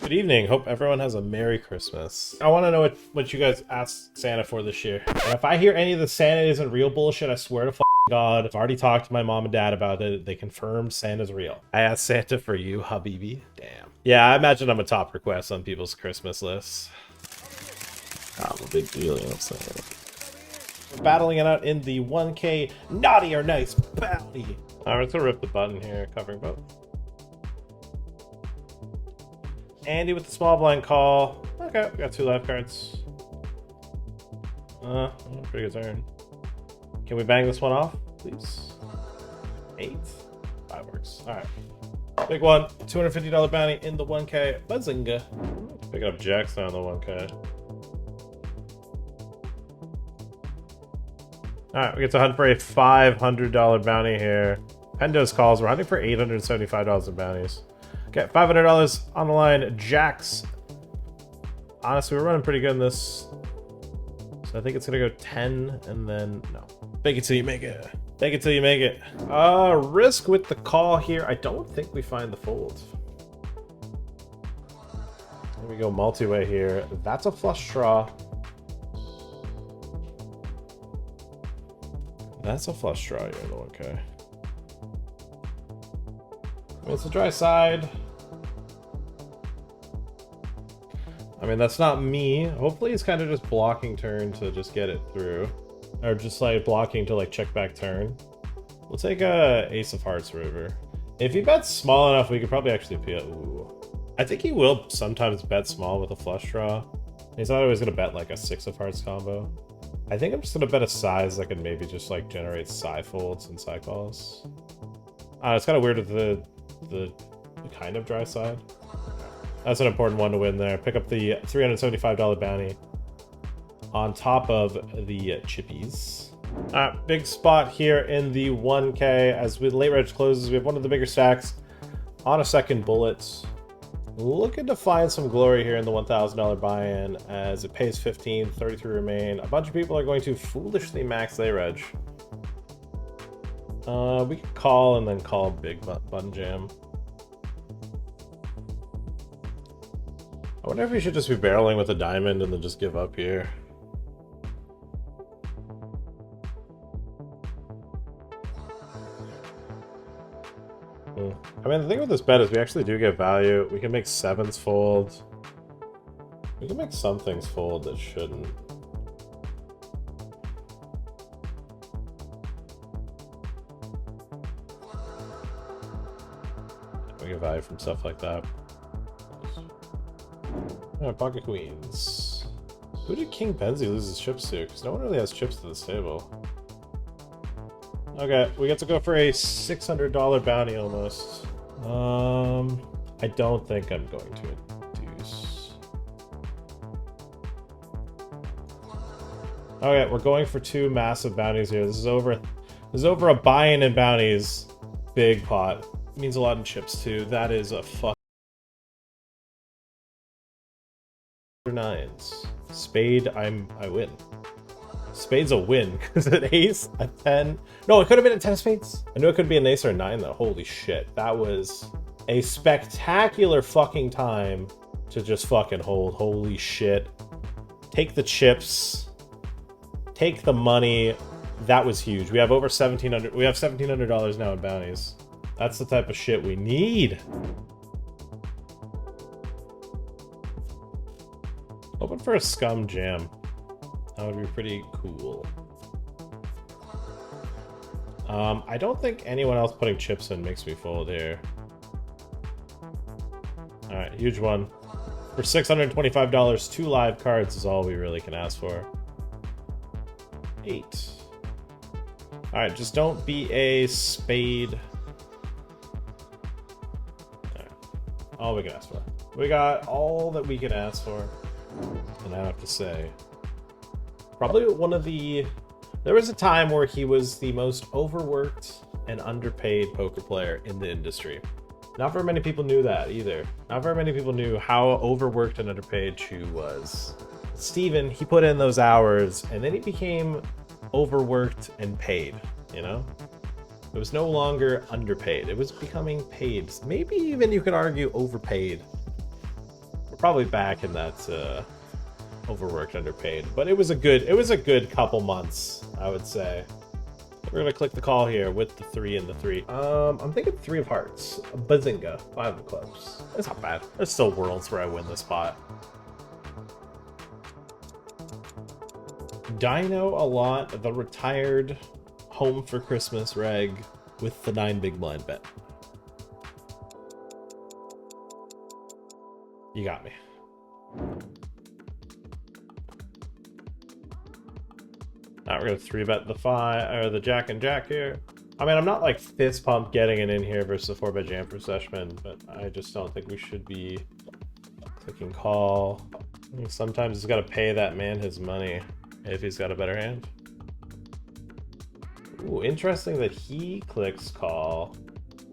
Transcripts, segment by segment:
Good evening. Hope everyone has a Merry Christmas. I want to know what you guys asked Santa for this year. And if I hear any of the Santa isn't real bullshit, I swear to God, I've already talked to my mom and dad about it. They confirmed Santa's real. I asked Santa for you, Habibi. Damn. Yeah, I imagine I'm a top request on people's Christmas lists. I'm a big deal, you know what I'm saying? We're battling it out in the 1K naughty or nice bounty. Alright, let's go rip the button here, covering both. Andy with the small blind call. Okay, we got 2 live cards. Pretty good turn. Can we bang this one off, please? 8. 5 works. Alright. Big one. $250 bounty in the 1K. Bazinga. Picking up Jackson on the 1K. Alright, we get to hunt for a $500 bounty here. Pendo's calls. We're hunting for $875 in bounties. Okay, $500 on the line. Jax. Honestly, we're running pretty good in this. So I think it's gonna go 10 and then no. Fake it till you make it. Fake it till you make it. Risk with the call here. I don't think we find the fold. There we go, multi-way here. That's a flush draw. That's a flush draw here, though, okay. It's a dry side. I mean, that's not me. Hopefully he's kind of just blocking turn to just get it through. Or just like blocking to like check back turn. We'll take a Ace of Hearts river. If he bets small enough, we could probably actually peel. Ooh. I think he will sometimes bet small with a flush draw. He's not always going to bet like a 6 of Hearts combo. I think I'm just going to bet a size that can maybe just like generate side folds and side calls. It's kind of weird with the kind of dry side. That's an important one to win there. Pick up the $375 bounty on top of the chippies. Big spot here in the 1K. As with late reg closes, we have one of the bigger stacks on a second bullet. Looking to find some glory here in the $1,000 buy-in as it pays 15, 33 remain. A bunch of people are going to foolishly max late reg. We can call and then call big button jam. I wonder if we should just be barreling with a diamond and then just give up here. I mean, the thing with this bet is we actually do get value. We can make 7s fold. We can make some things fold that shouldn't. We get value from stuff like that. Pocket queens. Who did King Benzie lose his chips to? Because no one really has chips to this table. Okay, we get to go for a $600 bounty almost. I don't think I'm going to induce. Okay, we're going for 2 massive bounties here. This is over a buy-in in bounties. Big pot. Means a lot in chips too. That is a fuck. 9s. Spade, I win. Spade's a win because an ace, a 10. No, it could have been a 10 of spades. I knew it could be an ace or a 9 though. Holy shit. That was a spectacular fucking time to just fucking hold. Holy shit. Take the chips. Take the money. That was huge. We have over $1,700. We have $1,700 now in bounties. That's the type of shit we need. Open for a scum jam. That would be pretty cool. I don't think anyone else putting chips in makes me fold here. Alright, huge one. For $625, 2 live cards is all we really can ask for. 8. Alright, just don't be a spade. Alright. All we can ask for. We got all that we can ask for. And I have to say, probably one of the... There was a time where he was the most overworked and underpaid poker player in the industry. Not very many people knew that either. Not very many people knew how overworked and underpaid Chu was. Steven, he put in those hours, and then he became overworked and paid, you know? It was no longer underpaid. It was becoming paid. Maybe even you could argue overpaid. probably back in that overworked, underpaid. But it was a good couple months, I would say. We're gonna click the call here with the 3 and the 3. I'm thinking 3 of hearts. Bazinga. 5 of clubs. It's not bad. There's still worlds where I win this spot. Dino a lot, the retired home for Christmas reg with the 9 big blind bet. You got me. Now we're gonna 3-bet the 5 or the jack and jack here. I mean, I'm not like fist pumped getting it in here versus a 4-bet jam for Seshman, but I just don't think we should be clicking call. I think sometimes he's got to pay that man his money if he's got a better hand. Ooh, interesting that he clicks call.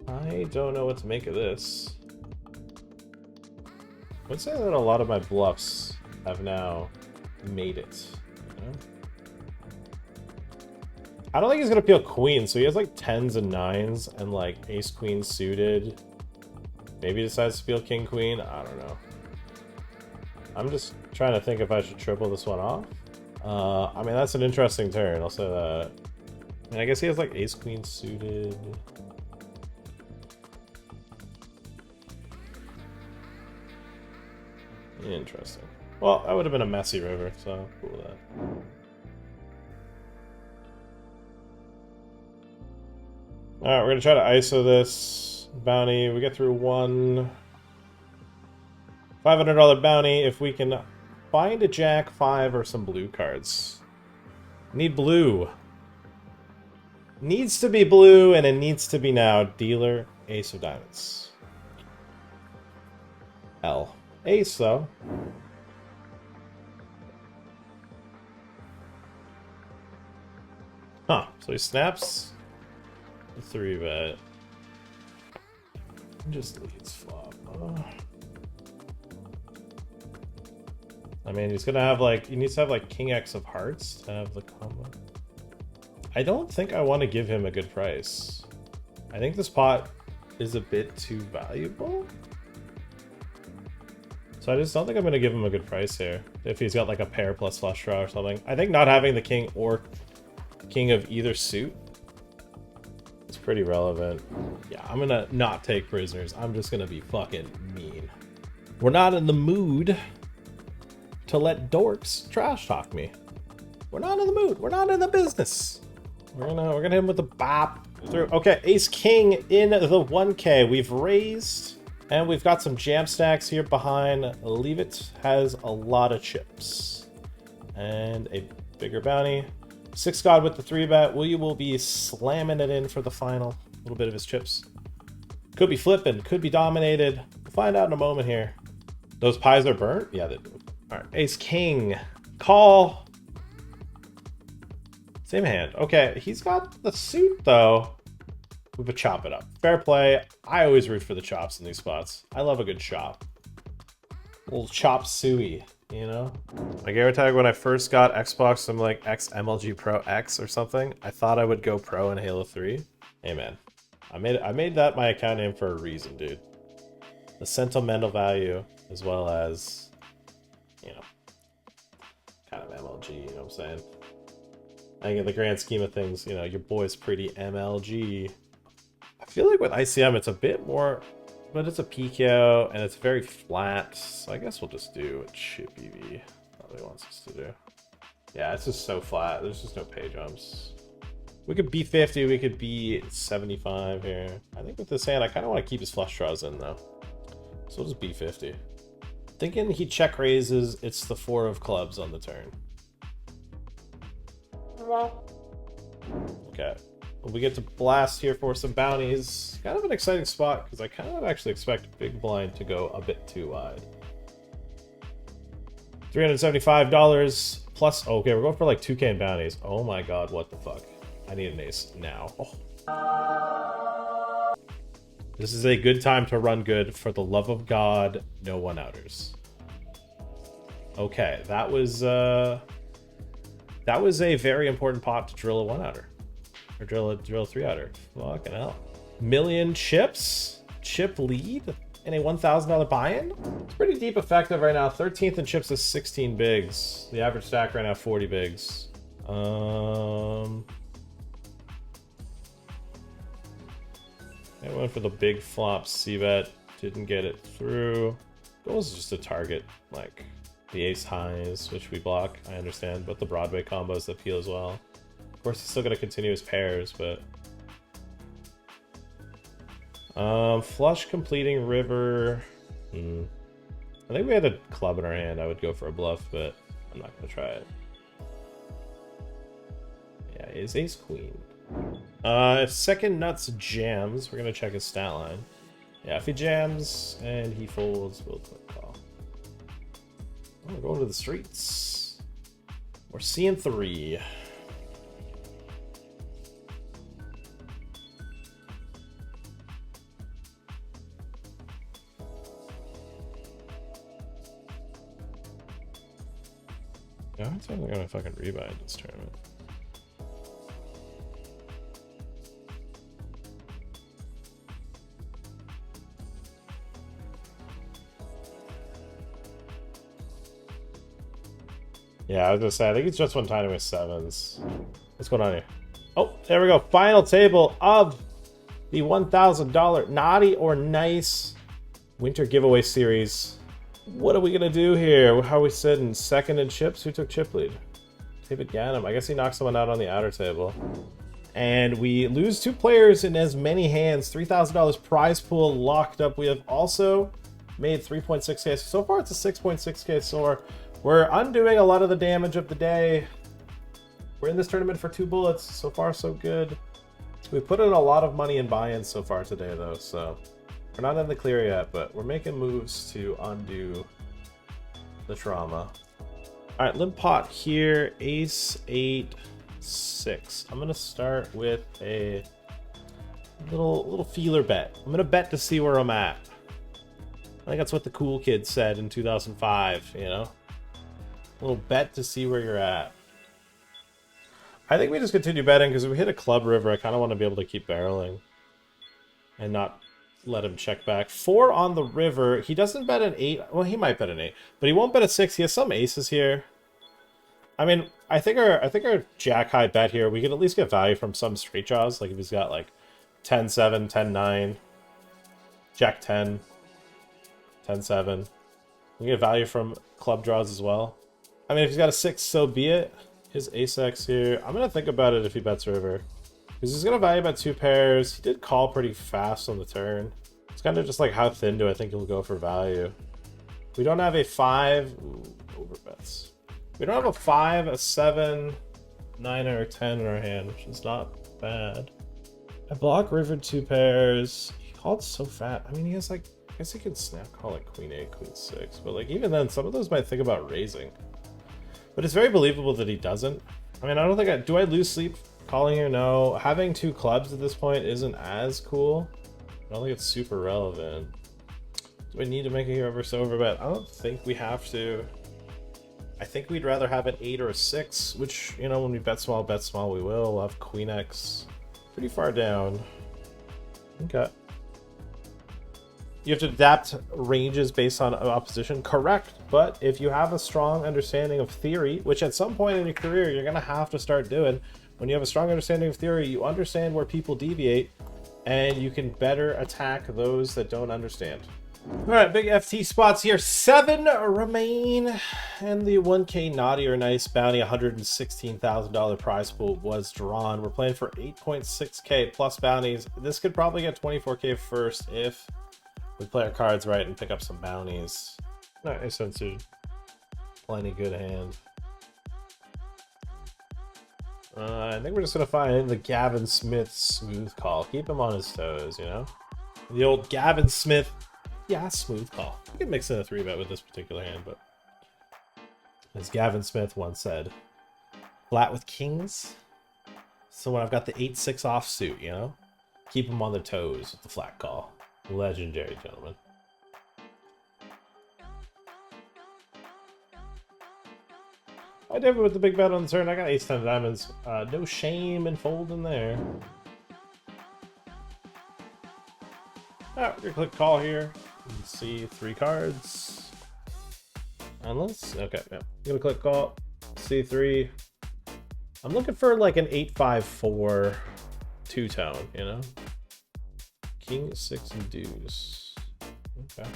I don't know what to make of this. I would say that a lot of my bluffs have now made it. You know? I don't think he's gonna peel queen, so he has like 10s and 9s and like ace queen suited. Maybe he decides to peel king queen. I don't know. I'm just trying to think if I should triple this one off. I mean, that's an interesting turn. I'll say that. I mean, I guess he has like ace queen suited. Interesting. Well, that would have been a messy river, so cool with that. Alright, we're gonna try to ISO this bounty. We get through one $500 bounty if we can find a jack, 5, or some blue cards. Need blue. Needs to be blue, and it needs to be now. Dealer, ace of diamonds. L. Ace, though. Huh, so he snaps the 3-bet. Just leads flop. I mean, he's gonna have like, he needs to have like king X of hearts to have the combo. I don't think I want to give him a good price. I think this pot is a bit too valuable. So I just don't think I'm gonna give him a good price here. If he's got like a pair plus flush draw or something. I think not having the king or king of either suit is pretty relevant. Yeah, I'm gonna not take prisoners. I'm just gonna be fucking mean. We're not in the mood to let dorks trash talk me. We're not in the mood. We're not in the business. We're gonna hit him with the bop through. Okay, ace king in the 1K. We've raised, and we've got some jam stacks here behind. Leave It has a lot of chips and a bigger bounty. 6 God with the 3-bet. We will be slamming it in for the final. A little bit of his chips. Could be flipping. Could be dominated. We'll find out in a moment here. Those pies are burnt? Yeah, they do. All right, ace king. Call. Same hand. Okay, he's got the suit, though. We would chop it up. Fair play. I always root for the chops in these spots. I love a good chop. A little chop suey, you know? My gamer tag when I first got Xbox, I'm like X MLG Pro X or something. I thought I would go pro in Halo 3. Hey, man. I made that my account name for a reason, dude. The sentimental value, as well as, you know, kind of MLG, you know what I'm saying? I think in the grand scheme of things, you know, your boy's pretty MLG. I feel like with ICM, it's a bit more, but it's a PKO, and it's very flat, so I guess we'll just do what Chippy probably wants us to do. Yeah, it's just so flat. There's just no pay jumps. We could be 50, we could be 75 here. I think with this hand, I kind of want to keep his flush draws in, though. So we'll just be 50. Thinking he check raises, it's the 4 of clubs on the turn. Okay. Well, we get to blast here for some bounties. Kind of an exciting spot, because I kind of actually expect big blind to go a bit too wide. $375 plus... Okay, we're going for like 2K in bounties. Oh my god, what the fuck. I need an ace now. Oh. This is a good time to run good. For the love of God, no one-outers. Okay, that was a very important pot to drill a 1-outer. Or drill a 3-outer. Fucking hell. Million chips? Chip lead? in a $1,000 buy-in. It's pretty deep effective right now. 13th in chips is 16 bigs. The average stack right now 40 bigs. I went for the big flop C-bet. Didn't get it through. Goal is just to target like the ace highs, which we block, I understand, but the Broadway combos that peel as well. Of course, he's still going to continue his pairs, but... flush completing river. I think we had a club in our hand. I would go for a bluff, but I'm not going to try it. Yeah, it's ace queen. If second nuts jams, we're going to check his stat line. Yeah, if he jams and he folds, we'll click call. We're going to the streets. We're seeing 3. Yeah, I'm certainly gonna fucking rebuy this tournament. Yeah, I was gonna say, I think it's just one time with 7s. What's going on here? Oh, there we go. Final table of the $1,000 Naughty or Nice Winter Giveaway Series. What are we gonna do here? How are we sitting? Second in chips? Who took chip lead? David Ganem. I guess he knocked someone out on the outer table. And we lose 2 players in as many hands. $3,000 prize pool locked up. We have also made 3.6k. So far it's a 6.6k score. We're undoing a lot of the damage of the day. We're in this tournament for 2 bullets. So far so good. We put in a lot of money in buy-ins so far today though, so we're not in the clear yet, but we're making moves to undo the trauma. All right, limp pot here, ace, 8, 6. I'm gonna start with a little feeler bet. I'm gonna bet to see where I'm at. I think that's what the cool kids said in 2005, you know? A little bet to see where you're at. I think we just continue betting because if we hit a club river, I kind of want to be able to keep barreling and not let him check back. 4 on the river. He doesn't bet an 8. Well, he might bet an 8, but he won't bet a 6. He has some aces here. I mean, I think our jack high bet here, we can at least get value from some straight draws. Like if he's got like 10-7, 10-9, jack 10, 10-7. We get value from club draws as well. I mean, if he's got a 6, so be it. His ace-x here. I'm going to think about it if he bets river. Because he's going to value bet 2 pairs. He did call pretty fast on the turn. It's kind of just like how thin do I think he'll go for value. We don't have a 5. Ooh, overbets. We don't have a 5, a 7, 9, or a 10 in our hand, which is not bad. I block river 2 pairs. He called so fat. I mean, he has like, I guess he could snap call like queen 8, queen 6. But like even then, some of those might think about raising. But it's very believable that he doesn't. I mean, I don't think do I lose sleep calling here? No. Having 2 clubs at this point isn't as cool. I don't think it's super relevant. Do I need to make a hero versus overbet? I don't think we have to. I think we'd rather have an 8 or a 6, which, you know, when we bet small, we will. We'll have queen X pretty far down. Okay. You have to adapt ranges based on opposition, correct, but if you have a strong understanding of theory, which at some point in your career you're going to have to start doing, when you have a strong understanding of theory, you understand where people deviate, and you can better attack those that don't understand. All right, big FT spots here. 7 remain, and the 1K Naughty or Nice bounty $116,000 prize pool was drawn. We're playing for 8.6K plus bounties. This could probably get 24K first if we play our cards right and pick up some bounties. Nice, censored. Plenty good hand. I think we're just gonna find the Gavin Smith smooth call. Keep him on his toes, you know? The old Gavin Smith, yeah, smooth call. We can mix in a 3-bet with this particular hand, but as Gavin Smith once said, flat with kings. So when I've got the 8-6 offsuit, you know? Keep them on their toes with the flat call. Legendary, gentlemen. I did it with the big bet on the turn. I got ace-10 diamonds. No shame in folding there. Alright, we're gonna click call here. Let's see, 3 cards. Unless, okay, yeah. I'm gonna click call. C3. I'm looking for like an 8-5-4 two-tone, you know? King 6 deuce. Okay.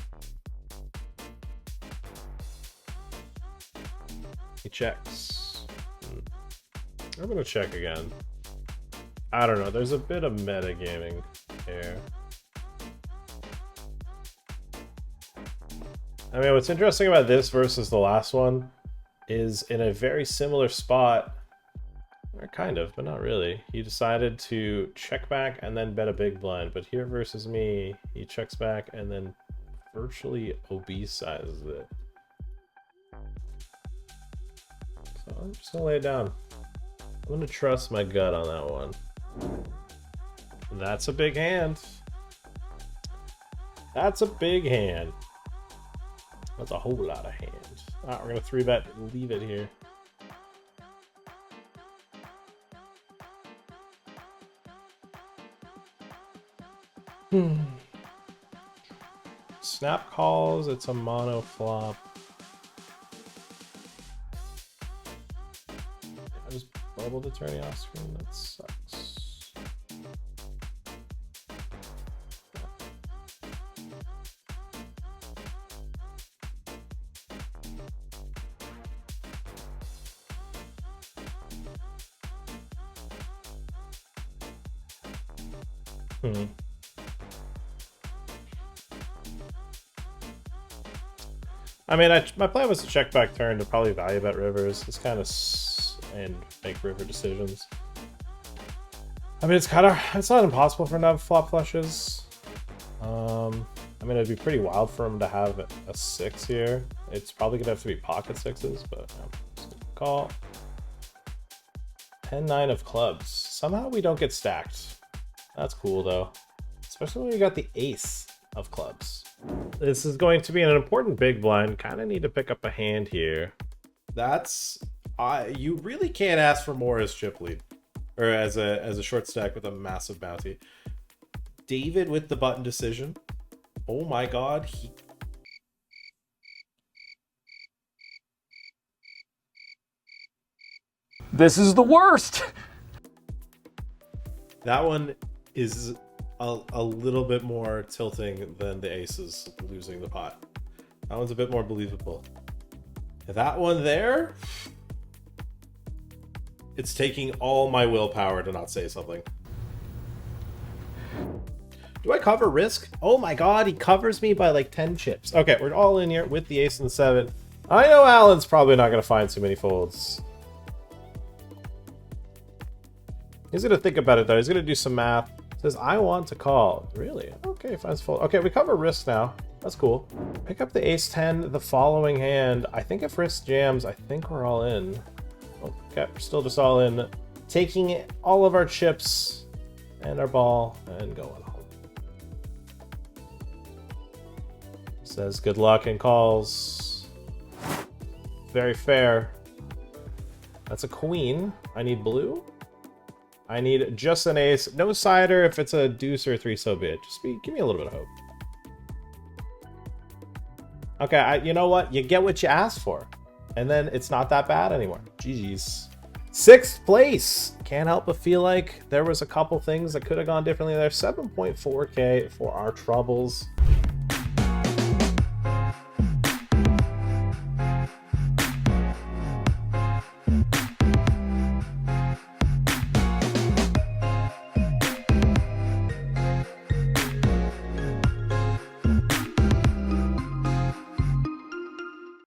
He checks. I'm gonna check again. I don't know, there's a bit of metagaming here. I mean, what's interesting about this versus the last one is in a very similar spot, or kind of, but not really. He decided to check back and then bet a big blind, but here versus me, he checks back and then virtually obese sizes it. So I'm just gonna lay it down. I'm gonna trust my gut on that one. That's a big hand. That's a big hand. That's a whole lot of hands. Alright, we're gonna 3-bet and leave it here. Snap calls, it's a mono flop. I just bubbled the turning off screen, that sucks. I mean, my plan was to check back turn to probably value bet rivers. It's kind of and make river decisions. I mean, it's not impossible for him to have flop flushes. I mean, it'd be pretty wild for him to have a 6 here. It's probably gonna have to be pocket 6s, but call. 10-9 of clubs. Somehow we don't get stacked. That's cool though, especially when you got the ace of clubs. This is going to be an important big blind. Kind of need to pick up a hand here. You really can't ask for more as chip lead, or as a short stack with a massive bounty. David with the button decision. Oh my god, This is the worst. That one is a little bit more tilting than the aces losing the pot. That one's a bit more believable. That one there, it's taking all my willpower to not say something. Do I cover risk? Oh my god, he covers me by like 10 chips. Okay, we're all in here with the ace and the 7. I know Alan's probably not going to find too many folds. He's going to think about it though. He's going to do some math. Says, I want to call. Really? Okay, finds fold. Okay, we cover risk now. That's cool. Pick up the ace 10 the following hand. I think if risk jams, I think we're all in. Okay, we're still just all in. Taking all of our chips and our ball and going home. Says good luck and calls. Very fair. That's a queen. I need blue. I need just an ace. No cider. If it's a deuce or a 3, so be it. Give me a little bit of hope. Okay, you know what? You get what you asked for. And then it's not that bad anymore. GG's. 6th place. Can't help but feel like there was a couple things that could have gone differently there. 7.4K for our troubles.